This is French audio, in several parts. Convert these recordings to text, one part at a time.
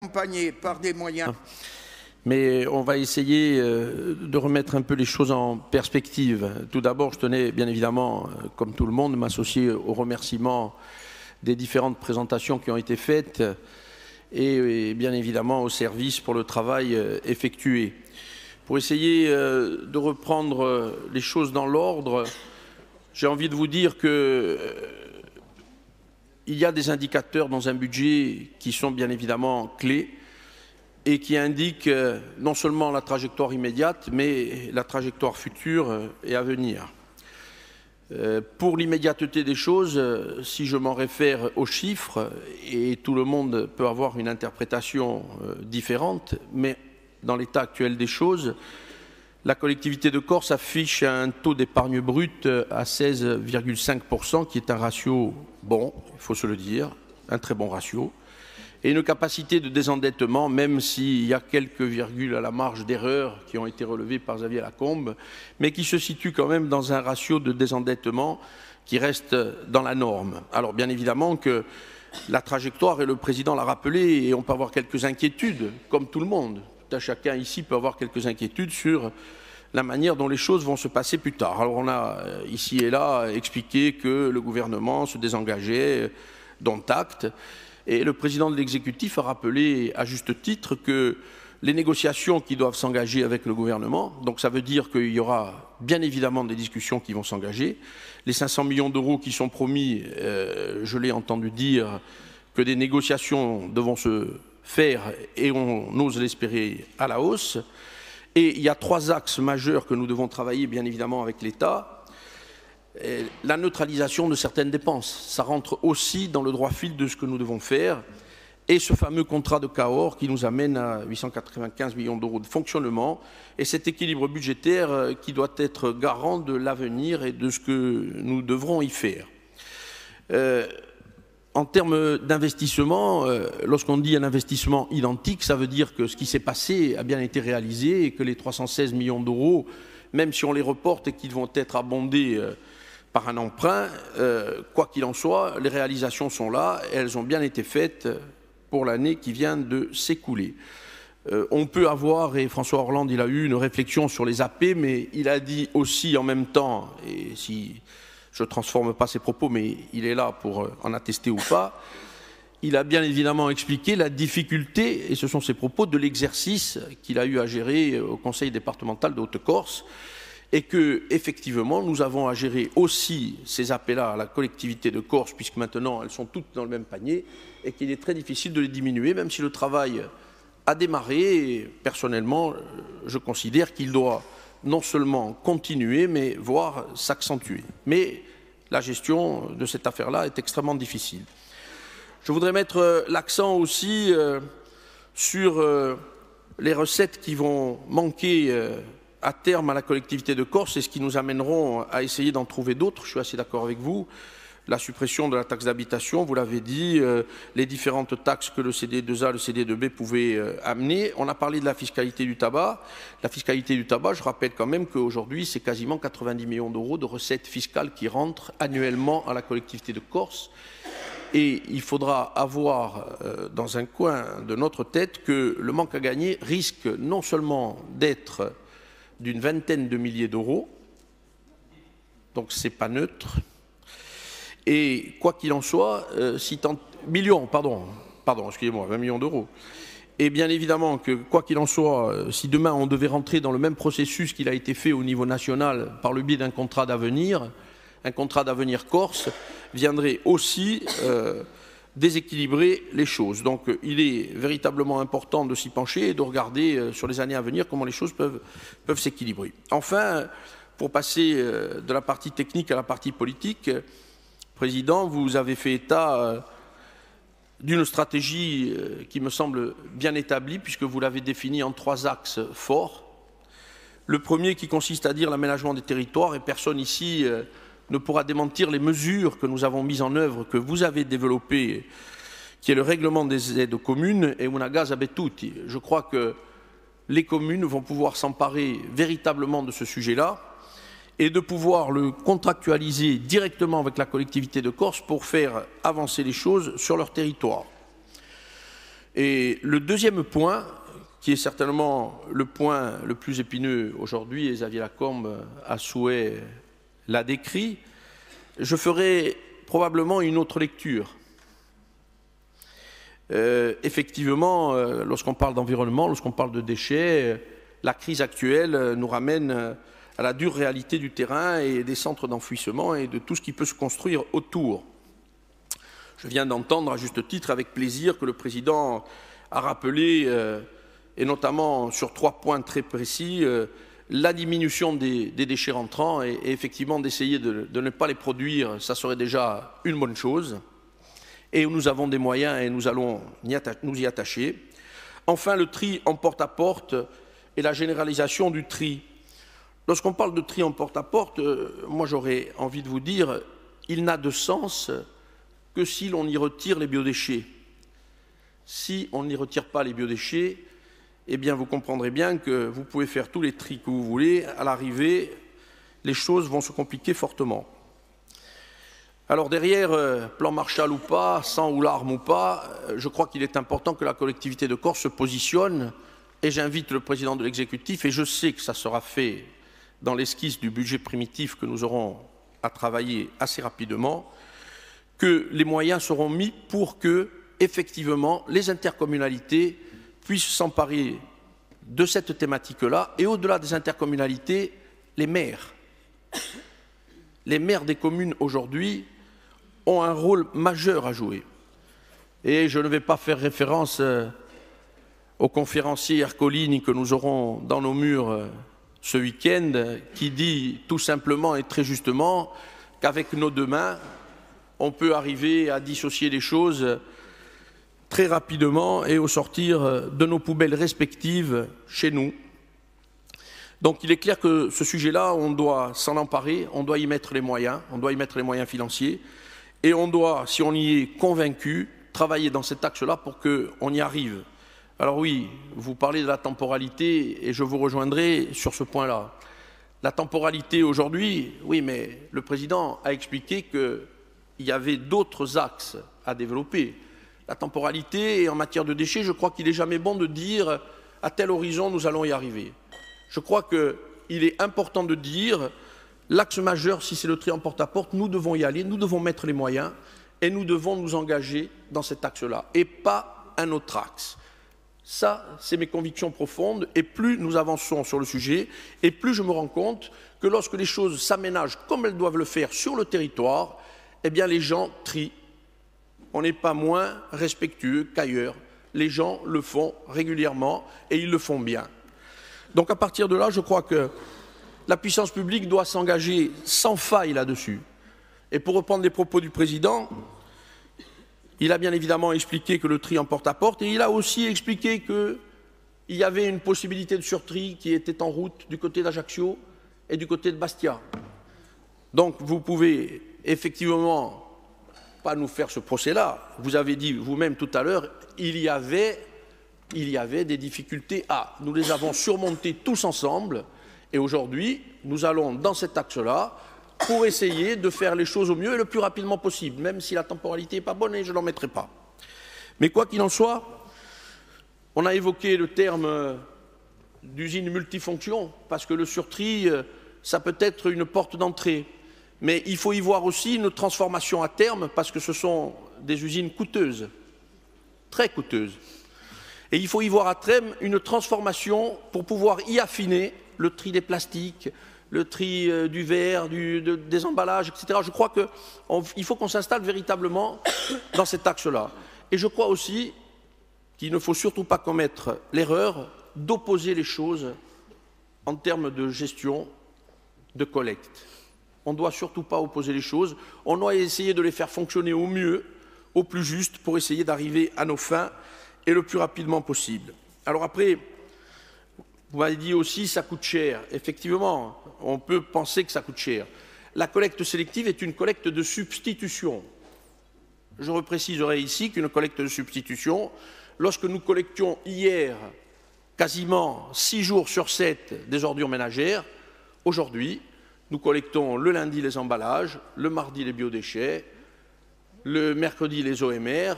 accompagné par des moyens. Mais on va essayer de remettre un peu les choses en perspective. Tout d'abord, je tenais bien évidemment, comme tout le monde, m'associer aux remerciements des différentes présentations qui ont été faites et bien évidemment au service pour le travail effectué. Pour essayer de reprendre les choses dans l'ordre, j'ai envie de vous dire que il y a des indicateurs dans un budget qui sont bien évidemment clés et qui indiquent non seulement la trajectoire immédiate, mais la trajectoire future et à venir. Pour l'immédiateté des choses, si je m'en réfère aux chiffres, et tout le monde peut avoir une interprétation différente, mais dans l'état actuel des choses, la collectivité de Corse affiche un taux d'épargne brute à 16,5%, qui est un ratio bon, il faut se le dire, un très bon ratio, et une capacité de désendettement, même s'il y a quelques virgules à la marge d'erreur qui ont été relevées par Xavier Lacombe, mais qui se situe quand même dans un ratio de désendettement qui reste dans la norme. Alors bien évidemment que la trajectoire, et le président l'a rappelé, et on peut avoir quelques inquiétudes, comme tout le monde. Chacun ici peut avoir quelques inquiétudes sur la manière dont les choses vont se passer plus tard. Alors on a ici et là expliqué que le gouvernement se désengageait, dont acte, et le président de l'exécutif a rappelé à juste titre que les négociations qui doivent s'engager avec le gouvernement, donc ça veut dire qu'il y aura bien évidemment des discussions qui vont s'engager. Les 500 millions d'euros qui sont promis, je l'ai entendu dire que des négociations devront se faire, et on ose l'espérer, à la hausse. Et il y a trois axes majeurs que nous devons travailler bien évidemment avec l'État. La neutralisation de certaines dépenses, ça rentre aussi dans le droit fil de ce que nous devons faire. Et ce fameux contrat de Cahors qui nous amène à 895 millions d'euros de fonctionnement, et cet équilibre budgétaire qui doit être garant de l'avenir et de ce que nous devrons y faire. En termes d'investissement, lorsqu'on dit un investissement identique, ça veut dire que ce qui s'est passé a bien été réalisé et que les 316 millions d'euros, même si on les reporte et qu'ils vont être abondés par un emprunt, quoi qu'il en soit, les réalisations sont là, et elles ont bien été faites pour l'année qui vient de s'écouler. On peut avoir, et François Hollande il a eu une réflexion sur les AP, mais il a dit aussi en même temps, et si je ne transforme pas ses propos, mais il est là pour en attester ou pas, il a bien évidemment expliqué la difficulté, et ce sont ses propos, de l'exercice qu'il a eu à gérer au Conseil départemental de Haute-Corse, et que effectivement nous avons à gérer aussi ces appels-là à la collectivité de Corse, puisque maintenant elles sont toutes dans le même panier, et qu'il est très difficile de les diminuer, même si le travail a démarré, et personnellement je considère qu'il doit non seulement continuer, mais voire s'accentuer. Mais la gestion de cette affaire-là est extrêmement difficile. Je voudrais mettre l'accent aussi sur les recettes qui vont manquer à terme à la collectivité de Corse, et ce qui nous amèneront à essayer d'en trouver d'autres. Je suis assez d'accord avec vous. La suppression de la taxe d'habitation, vous l'avez dit, les différentes taxes que le CD2A, le CD2B pouvaient amener. On a parlé de la fiscalité du tabac. La fiscalité du tabac, je rappelle quand même qu'aujourd'hui, c'est quasiment 90 millions d'euros de recettes fiscales qui rentrent annuellement à la collectivité de Corse. Et il faudra avoir dans un coin de notre tête que le manque à gagner risque non seulement d'être d'une vingtaine de milliers d'euros, donc c'est pas neutre. Et quoi qu'il en soit, excusez-moi, 20 millions d'euros. Et bien évidemment que, quoi qu'il en soit, si demain on devait rentrer dans le même processus qu'il a été fait au niveau national par le biais d'un contrat d'avenir, un contrat d'avenir Corse viendrait aussi déséquilibrer les choses. Donc il est véritablement important de s'y pencher et de regarder sur les années à venir comment les choses peuvent s'équilibrer. Enfin, pour passer de la partie technique à la partie politique, Président, vous avez fait état d'une stratégie qui me semble bien établie, puisque vous l'avez définie en trois axes forts. Le premier qui consiste à dire l'aménagement des territoires, et personne ici ne pourra démentir les mesures que nous avons mises en œuvre, que vous avez développées, qui est le règlement des aides aux communes et una casa per tutti. Je crois que les communes vont pouvoir s'emparer véritablement de ce sujet-là, et de pouvoir le contractualiser directement avec la collectivité de Corse pour faire avancer les choses sur leur territoire. Et le deuxième point, qui est certainement le point le plus épineux aujourd'hui, et Xavier Lacombe à souhait l'a décrit, je ferai probablement une autre lecture. Effectivement, lorsqu'on parle d'environnement, lorsqu'on parle de déchets, la crise actuelle nous ramène à la dure réalité du terrain et des centres d'enfouissement et de tout ce qui peut se construire autour. Je viens d'entendre à juste titre avec plaisir que le président a rappelé, et notamment sur 3 points très précis, la diminution des déchets rentrants et effectivement d'essayer de ne pas les produire, ça serait déjà une bonne chose. Et nous avons des moyens et nous allons nous y attacher. Enfin, le tri en porte-à-porte et la généralisation du tri. Lorsqu'on parle de tri en porte-à-porte, moi j'aurais envie de vous dire, il n'a de sens que si l'on y retire les biodéchets. Si on n'y retire pas les biodéchets, eh bien vous comprendrez bien que vous pouvez faire tous les tris que vous voulez. À l'arrivée, les choses vont se compliquer fortement. Alors derrière, plan Marshall ou pas, sang ou larmes ou pas, je crois qu'il est important que la collectivité de Corse se positionne, et j'invite le président de l'exécutif, et je sais que ça sera fait dans l'esquisse du budget primitif que nous aurons à travailler assez rapidement, que les moyens seront mis pour que, effectivement, les intercommunalités puissent s'emparer de cette thématique-là, et au-delà des intercommunalités, les maires. Les maires des communes aujourd'hui ont un rôle majeur à jouer. Et je ne vais pas faire référence au conférencier Ercolini que nous aurons dans nos murs ce week-end, qui dit tout simplement et très justement qu'avec nos 2 mains, on peut arriver à dissocier les choses très rapidement et au sortir de nos poubelles respectives chez nous. Donc il est clair que ce sujet-là, on doit s'en emparer, on doit y mettre les moyens, on doit y mettre les moyens financiers, et on doit, si on y est convaincu, travailler dans cet axe-là pour qu'on y arrive. Alors oui, vous parlez de la temporalité, et je vous rejoindrai sur ce point-là. La temporalité aujourd'hui, oui, mais le président a expliqué qu'il y avait d'autres axes à développer. La temporalité, en matière de déchets, je crois qu'il n'est jamais bon de dire à tel horizon nous allons y arriver. Je crois qu'il est important de dire l'axe majeur, si c'est le tri en porte-à-porte, nous devons y aller, nous devons mettre les moyens et nous devons nous engager dans cet axe-là et pas un autre axe. Ça, c'est mes convictions profondes et plus nous avançons sur le sujet et plus je me rends compte que lorsque les choses s'aménagent comme elles doivent le faire sur le territoire, eh bien les gens trient. On n'est pas moins respectueux qu'ailleurs. Les gens le font régulièrement et ils le font bien. Donc à partir de là, je crois que la puissance publique doit s'engager sans faille là-dessus. Et pour reprendre les propos du président, il a bien évidemment expliqué que le tri en porte-à-porte, et il a aussi expliqué qu'il y avait une possibilité de surtri qui était en route du côté d'Ajaccio et du côté de Bastia. Donc vous pouvez effectivement pas nous faire ce procès-là. Vous avez dit vous-même tout à l'heure, il y avait des difficultés. Nous les avons surmontées tous ensemble. Et aujourd'hui, nous allons dans cet axe-là pour essayer de faire les choses au mieux et le plus rapidement possible, même si la temporalité n'est pas bonne et je n'en mettrai pas. Mais quoi qu'il en soit, on a évoqué le terme d'usine multifonction, parce que le surtri, ça peut être une porte d'entrée. Mais il faut y voir aussi une transformation à terme, parce que ce sont des usines coûteuses, très coûteuses. Et il faut y voir à terme une transformation pour pouvoir y affiner le tri des plastiques, le tri du verre, des emballages, etc. Je crois qu'il faut qu'on s'installe véritablement dans cet axe-là. Et je crois aussi qu'il ne faut surtout pas commettre l'erreur d'opposer les choses en termes de gestion, de collecte. On ne doit surtout pas opposer les choses. On doit essayer de les faire fonctionner au mieux, au plus juste, pour essayer d'arriver à nos fins et le plus rapidement possible. Alors après, vous m'avez dit aussi ça coûte cher. Effectivement, on peut penser que ça coûte cher. La collecte sélective est une collecte de substitution. Je repréciserai ici qu'une collecte de substitution, lorsque nous collections hier quasiment 6 jours sur 7 des ordures ménagères, aujourd'hui, nous collectons le lundi les emballages, le mardi les biodéchets, le mercredi les OMR,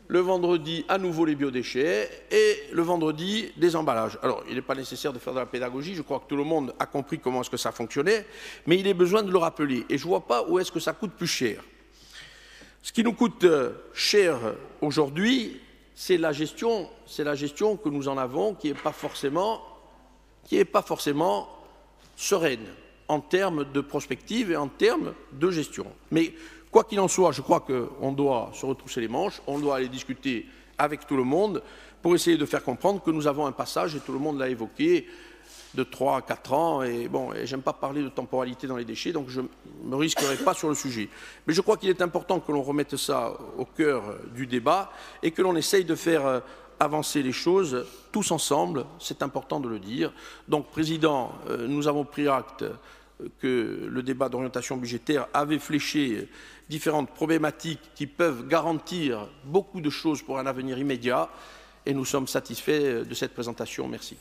le vendredi à nouveau les biodéchets et le vendredi des emballages. Alors, il n'est pas nécessaire de faire de la pédagogie, je crois que tout le monde a compris comment est-ce que ça fonctionnait, mais il est besoin de le rappeler. Et je ne vois pas où est-ce que ça coûte plus cher. Ce qui nous coûte cher aujourd'hui, c'est la gestion que nous en avons qui n'est pas forcément sereine en termes de prospective et en termes de gestion. Mais quoi qu'il en soit, je crois qu'on doit se retrousser les manches, on doit aller discuter avec tout le monde pour essayer de faire comprendre que nous avons un passage, et tout le monde l'a évoqué, de 3 à 4 ans. Et bon, j'aime pas parler de temporalité dans les déchets, donc je ne me risquerai pas sur le sujet. Mais je crois qu'il est important que l'on remette ça au cœur du débat et que l'on essaye de faire avancer les choses tous ensemble, c'est important de le dire. Donc, Président, nous avons pris acte que le débat d'orientation budgétaire avait fléché différentes problématiques qui peuvent garantir beaucoup de choses pour un avenir immédiat et nous sommes satisfaits de cette présentation. Merci.